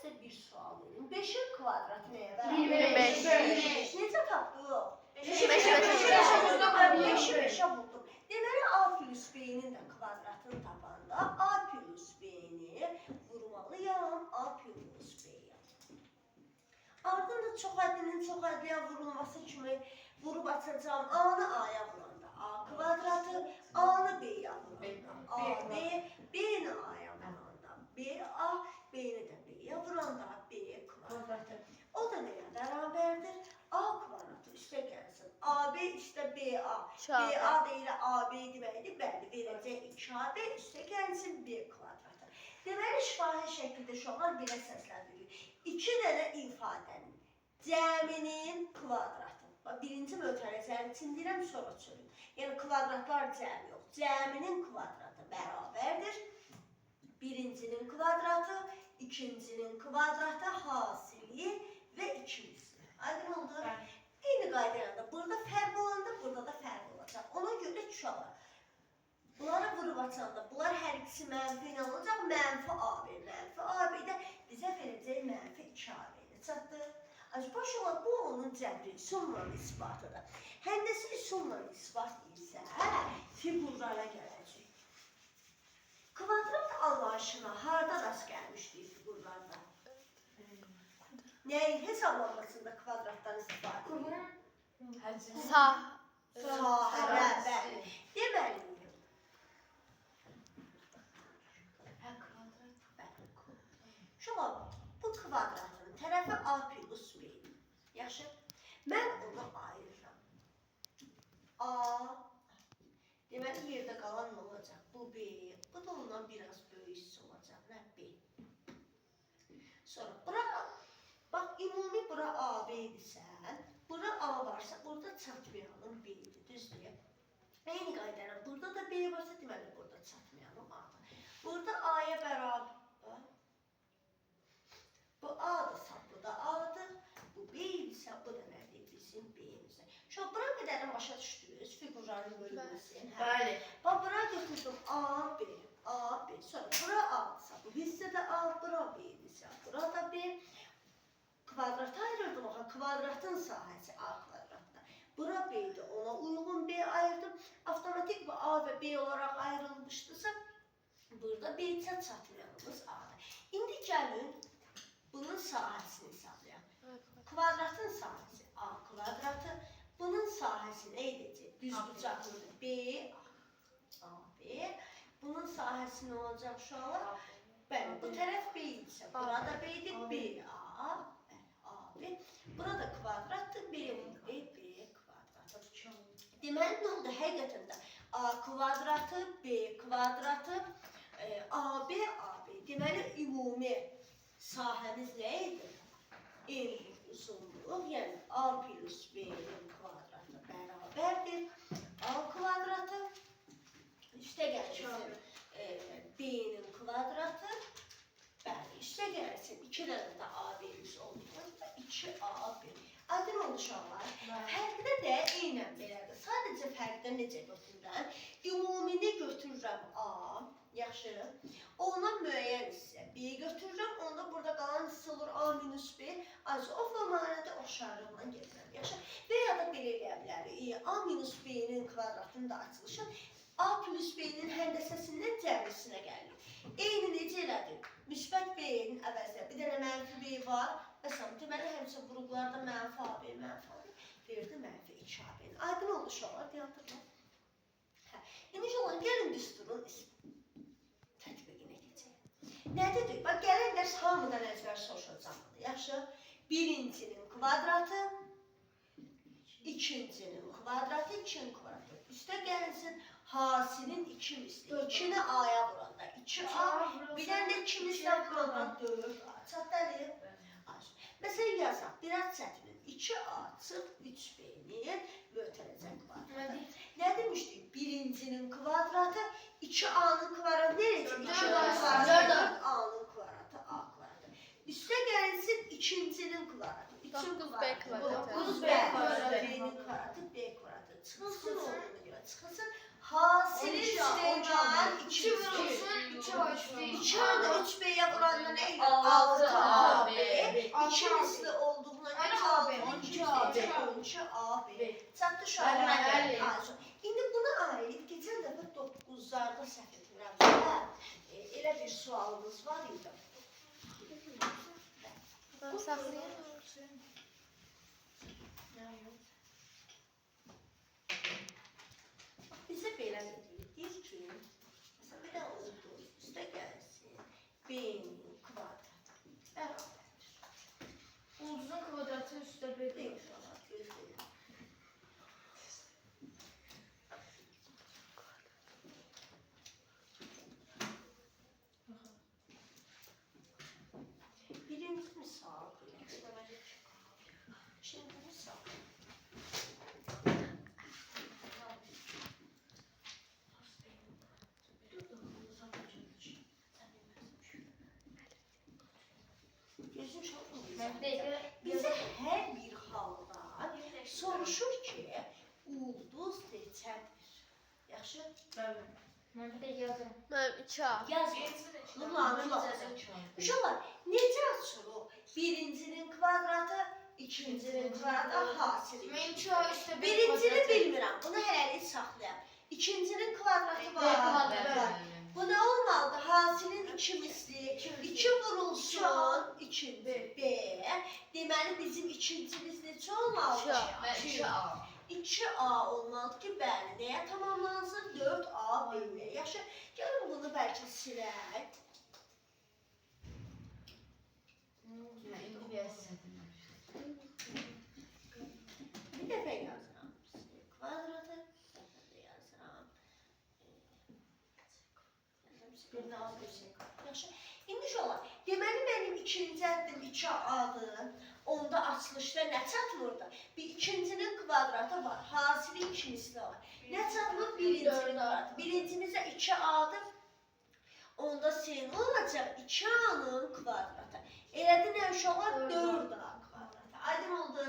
size bir sual verin. 5'in kvadratı neye beraber? 25. 25. Necə tapdıq? 5'i 5'e buldum. Deməli A plus B'nin de kvadratını tapanda A plus B'ni vurmalıyam A plus B'ye. Ardında çox ədinin çox ədliyə vurulması kimi vurub açacağım. A'nı A'ya vuranda A kvadratı, A'nı B'ye vuranda A, B, B'ni A'ya vuranda B, A, B'ni de B'ye vuranda B kvadratı. O da neye beraberdir? A kvadratı üstə gəlsin. AB üstə BA. BA deyil AB deməkdir. Bəli, verəcək 2AB üstə gəlsin B kvadratı. Deməli, şifahi şəkildə uşaqlar belə səsləndirilir. 2 dənə ifadənin cəminin kvadratı. Birinci mötərizənin için deyirəm, sonra çölün. Yəni, kvadratlar cəmi yox. Cəminin kvadratı bərabərdir. Birincinin kvadratı, ikincinin kvadratı, hasili və ikimisi. Aydın oldu? Eyni qaydayla burada fərq olanda, burada da fərq olacaq. Ona görə uşaqlar. Bunları vurub açanda, bunlar hər ikisi mənfi ilə olacaq. Mənfi AB. Mənfi AB də bizə verəcək mənfi 2AB ilə çatdır. Başlar, bu onun cəbri, sonla isbatıdır. Həndəsi sonla isbat isə figurlara gələcək. Kvadrat anlayışına harda rast gəlmişdik figurlarda? Nəyin hesablanmasında kvadratdan istifadə edir? Sahələ, bəli. Deməliyim. Şuna bu kvadratın tərəfi A plus B'dir. Yaxşı. Mən onu ayırıram. A. Deməli, yerdə qalan nə olacaq? Bu B. Bu da ondan biraz böyük olacaq. Nə? B. Sonra bura, bax, ümumi bura AB-dirsə, bura A varsa, burada çatmayanın B-dir. Düzdür. Eyni qaydayla, burada da B varsa, deməli, burada çatmayanın A-dır. Burada A-ya bərabər. Bu A-dırsa, bu da A-dır. Bu B-dirsə, bu da nədir? Bizim B-dirsə. Şu, bura qədərin başa düşdünüz, figurların bölünməsi. Bəli. Bax, bura götürdüm A, B, A, B. Sonra bura A-dırsa, bu hissədə A, bura B-dirsə, bura da B. Kvadratı ayırırdım, oxa, kvadratın sahəsi A kvadratda. Bura B'dir, ona uyğun B ayırdım. Avtomatik bu A və B olaraq ayrılmışdırsa, burada B-yə çatmayanımız A-dır. İndi gəlin, bunun sahəsini hesablayaq. Kvadratın sahəsi A kvadratı, bunun sahəsi nə edəcək? Düzbucaqlıdır B, A, B. Bunun sahəsi nə olacaq uşaqlar? Bəli, bu tərəf B isə, burada B-dir, B, A, A, B. Burada kvadratdır, B, B kvadratı. Deməli, nə oldu? Həqiqətən də A kvadratı, B kvadratı, AB, AB. Deməli, ümumi sahəmiz nə idi? Enlik, uzunluq, yəni A plus B'nin kvadratı bərabərdir. A kvadratı üstə gəlsin B'nin kvadratı, bəli, üstə gəlsin 2 dənə də AB'miz olduğunda 2AB. Aydın oldu uşaqlar. Fərqdə də eynən belədir. Sadəcə fərqdə necə götürürəm? Ümumini götürürəm A, yaxşı. Ondan müəyyən hissə B götürürəm. Onda burada qalan hissə olur A minus B. O formalarda oxşarlıqla gedirəm, yaxşı. Və ya da belə eləyə bilərik. A minus B'nin kvadratını da açılışın. A plus B'nin həndəsəsindən cəbrisinə gəlir. Eyni necə elədik? Müsbət B'nin əvəzinə bir dənə mənfi B var. Məsələn, deməli, həmsə vurğularda mənfi AB, mənfi AB verdi mənfi 2AB. Aydın oldu uşaqlar, deyatırlar. İndi uşaqlar, gəlin düsturun tətbiqinə keçək. Nədir? Bax, gəlin dərs hamıdan əzbər soruşacağım. Yaxşı, birincinin kvadratı, ikincinin kvadratı, ikinin kvadratı. Üstə gəlsin hasilin 2 misli. 2-ni A'ya vuranda 2A, bir dənə də 2 mislə vuranda 4A. Çatdəlir. Məsələn, yazaq, biraz çətirin. 2A çıx 3B'nin mötərizə kvadratı. Nə demişdik? Birincinin kvadratı, 2A'nın kvadratı nerəcək? 2'nin kvadratı, 4A'nın kvadratı, A kvadratı. Üstə gəlsin ikincinin kvadratı. 9B kvadratı. 9B kvadratı, B'nin kvadratı, B kvadratı. Çıxılsın, olduğuna görə çıxılsın. Hasilin Süleyman 2 vurulsun 2 var üstü. 2 anda 3 B'ye vuranda ne gelir? 6 6 AB. AB. 2 misli olduğuna göre Aynen 6 AB. 12 AB. 12 AB. Çatdı şu Bəli, an. bəli. İndi buna ait geçen dəfə 9'larda səhv etmirəmsə, elə bir sualımız var idi. Saxlayın. Bizə belə deyir ki, məsələn, bir də oldu, üstə gəlsin, B-nin kvadratı bərabərdir. Ulduzun kvadratı üstə 1 Deyir uşaqlar, gözləyin. Birinci misal, şimdi misal. Gözün çok mu güzel? Bize her bir halda soruşur ki, ulduz neçədir? Yaxşı? Mən bir də yazıram. Mənim 2A. Yaz. Numaranı lazım. Uşaqlar, necə açır o? Birincinin kvadratı, ikincinin kvadratı, hasili. Mən 2 var üstə 1 Birincini bilmirəm, bunu hələlik saxlayam. İkincinin kvadratı var. Bu ne olmalıdır? Hasilin 2 misli. 2 vurulsun. 2 B. Deməli bizim ikincimiz neçə olmalıdır? 2A olmalıdır ki, bəli, nəyə tamamlansın? 4A B-yə. Yaxşı, gəlin bunu bəlkə silək. Bir dəfə yazıram. Kvadratı. Bir dəfə yazıram. Birini al, bir şey qal. Yaxşı. İndi uşaqlar, deməli mənim ikinci həddim 2A-dır. Onda açılışda nə çatmırdı? Bir ikincinin kvadratı var. Hasili 2 misli var. Nə çatmır? Birincinin kvadratı. Birincimizdə 2A-dır. Onda sen olacaq 2A-nın kvadratı. Elədi nə uşaqlar? 4A kvadratı. Aydın oldu?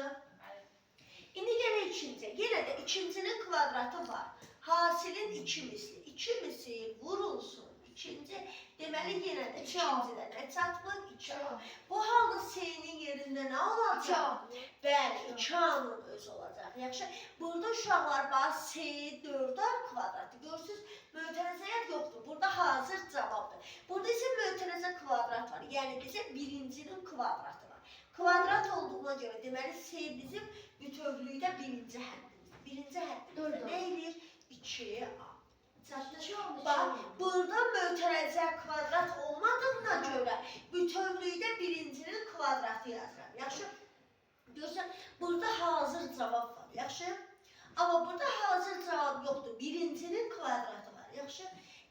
İndi gələk ikinciyə. Yenə də ikincinin kvadratı var. Hasilin 2 misli. 2 misli vurulsun. İkinci, deməli yenə də ikincidə nə çatmır? 2A. Bu halda S-nin yerində nə olacaq? Bəli, 2A-nın özü olacaq. Yaxşı, burada uşaqlar var, S 4A kvadratı. Görürsünüz, mötərizəyə yoxdur. Burada hazır cavabdır. Burada isə mötərizə kvadrat var. Yəni bizə birincinin kvadratı var. Kvadrat olduğuna görə deməli S bizim bütövlükdə birinci həddimiz. Birinci həddimizdə nə edir? 2A. Bax, burada mötərizə kvadrat olmadığına görə bütövlükdə birincinin kvadratı yazıram. Yaxşı? Görürsən, burada hazır cavab var. Yaxşı? Amma burada hazır cavab yoxdur. Birincinin kvadratı var. Yaxşı?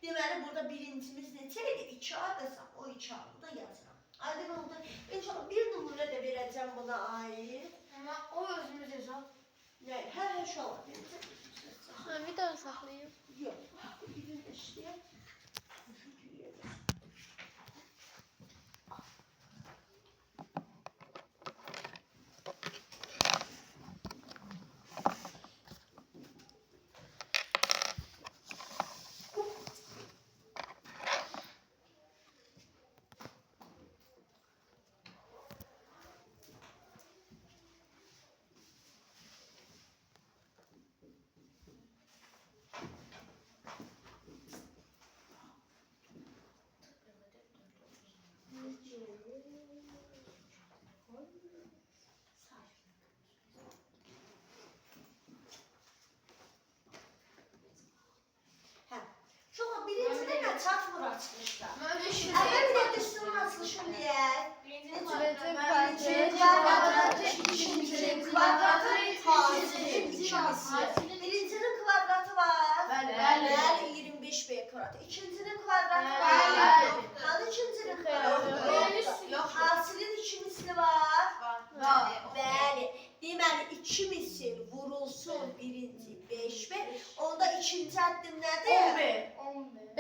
Deməli, burada birincimiz neçə idi? 2A desəm, o 2A-nı da yazıram. Aydın oldu. İnşallah bir nümunə də verəcəm buna ait. Amma o özümüz yazaq. Yəni, hər şey olur. Mən bir dənə saxlayayım. Yox, birini işləyək. Birincide nə çatmır açılışda. Əvvəl bir də üstünün açılışını deyək. Birincinin Birincinin kvadratı, ikincinin kvadratı, hasilin ikisi. Birincinin kvadratı var. Bəli, 25B kvadratı. İkincinin kvadratı var. Hani ikincinin kvadratı var? Hasilin 2 misli var. Bəli. Deməli 2 misil vurulsun birinci 5B. Onda ikinci həddim nədir? 11. B.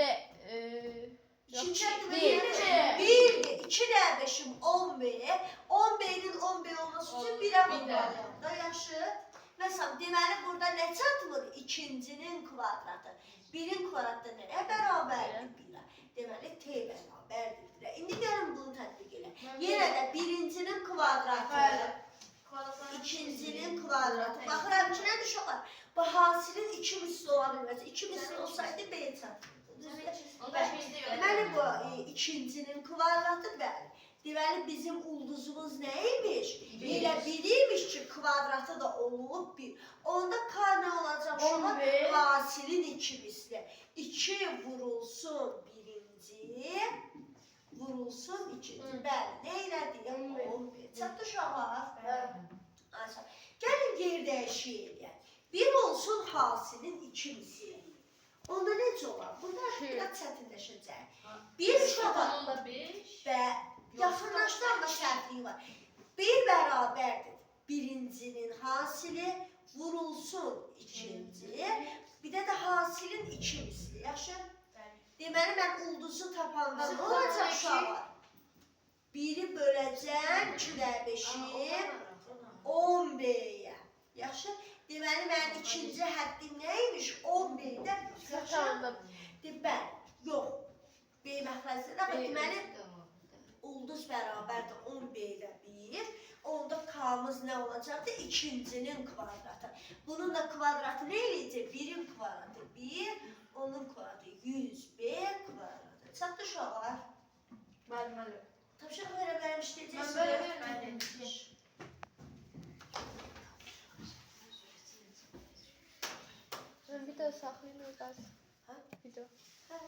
İkinci həddim Bir. nədir? 1, 2 də 5'im 10B. 10B'nin 10B olması üçün 1'ə vurmalıyam da yaxşı. Məsələn, deməli burada nə çatmır? İkincinin kvadratı. Birin kvadratı nəyə bərabərdir? 1-ə. Deməli, t bərabərdir 1-ə. İndi gəlin bunu tətbiq elə. Yenə də birincinin kvadratı, ikincinin kvadratı. Baxıram ki, nə düşür? Bu hasilin iki misli ola bilməz. İki misli olsaydı B çatırdı. Deməli, bu ikincinin kvadratı bəli. Deməli, bizim ulduzumuz nəymiş? Elə biriymiş ki, kvadratı da olub 1. Onda K nə olacaq? Şuna hasilin iki misli. 2 vurulsun birinci, vurulsun ikinci. Bəli, nə elədik? 11. Çatdı uşaqlar? Gəlin yer dəyişik eləyək. 1 olsun hasilin iki misli. Onda necə olar? Burada biraz çətinləşəcək. 1 uşaqlar və yaxınlaşdırma sərtliyi var. 1 bərabərdir. Birincinin hasili vurulsun ikinci. Bir də hasilin iki misli. Yaxşı? Deməli, mən ulduzu tapanda nə olacaq uşaqlar? 1-i böləcəm 2-də 5-i 11-yə. Yaxşı? Deməli, mənim ikinci həddim nəymiş? 11-də. Yaxşı. Bəli, yox. B məxrəcində. Deməli, ulduz bərabərdir 11-də 1. Onda K'mız nə olacaqdı? İkincinin kvadratı. Bunun da kvadratı nə eləyəcək? 1-in kvadratı 1, onun kvadratı 100B kvadratı. Çatdı uşaqlar? Bəli. Tapşırıq verə vermiş Mən deyəcəksiniz. belə vermədim. Ben video saxlayayım biraz. Ha? Video. Hə.